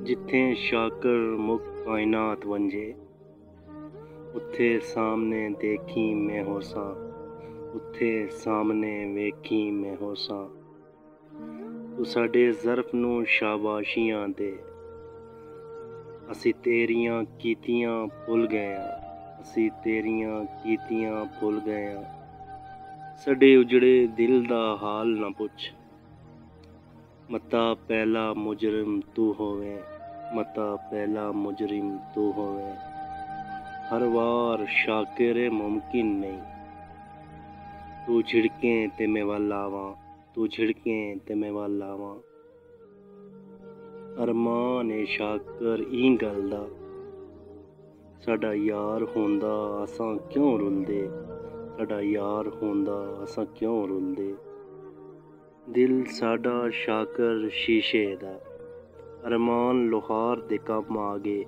जिथे शाकर मुख कायनात वंजे, उत्थे सामने देखी मैं होसा, उत्थे सामने वेखी मैं होसा। तू साडे ज़र्फ नूं शाबाशियां दे, असी तेरियां कीतियां भुल गए हां, असी तेरियां कीतियां भुल गए हां। साडे उजड़े दिल दा हाल ना पुछ, मता पहला मुजरिम तू होवे, मता पहला मुजरिम तू होवे। हर वार शाकिरे मुमकिन नहीं, तू झिड़के ते मैं वल आवां, तू झिड़के ते मैं वल आवां। अरमान ए शाकर ई गल दा, साडा यार होंदा असां क्यों रुलदे, साडा यार होंदा असां क्यों रुलदे। दिल साडा शाकर शीशे दा, अरमान लोहार दे कम आ गए,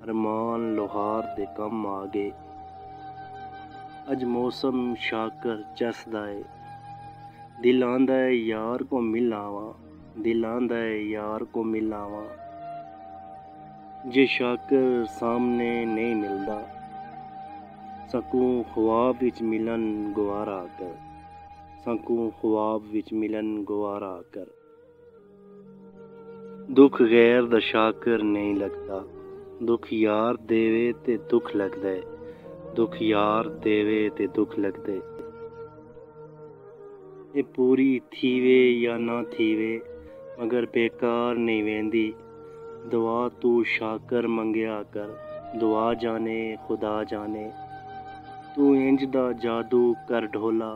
अरमान लोहार दे कम आ गए। अज मौसम शाकर चसदा है, दिल आंदा है यार को मिल आवां, दिल आंदा है यार को मिल आवां। जे शाकर सामने नहीं मिलदा, सकूं ख्वाब विच मिलन गवारा कर, सकूं ख्वाब विच मिलन गवारा कर। दुख गैर दा शाकर नहीं लगदा, दुख यार देवे ते दुख लगदा है, दुख यार देवे ते दुख लगदा है। ये पूरी थीवे या ना थीवे, मगर बेकार नहीं वेंदी। दुआ तू शाकर मंगया कर, दुआ जाने खुदा जाने। तू इंज दा जादू कर ढोला,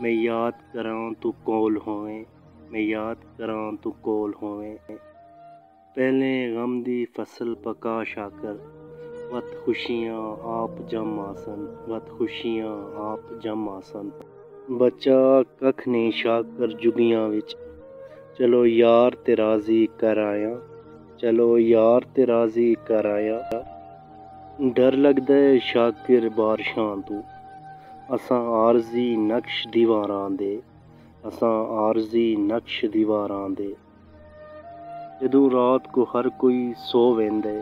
मैं याद करां तू कोल होवें, मैं याद करां तू कोल होवें। पहले गम दी फसल पका शाकर, वत खुशियां आप जम आसन, वत खुशियां आप जम आसन। बच्चा कख नहीं शाकर जुगियां विच, चलो यार ते राजी कर आया, चलो यार ते राजी कर आया। डर लगदा है शाकिर बारिशां तू, असां आरजी नक्श दीवारां दे, असां आरजी नक्श दीवारां दे। जदों रात को हर कोई सो वेंदे,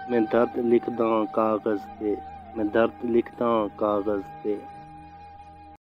मैं दर्द लिखदा कागज़ ते, मैं दर्द लिखदा कागज़ ते।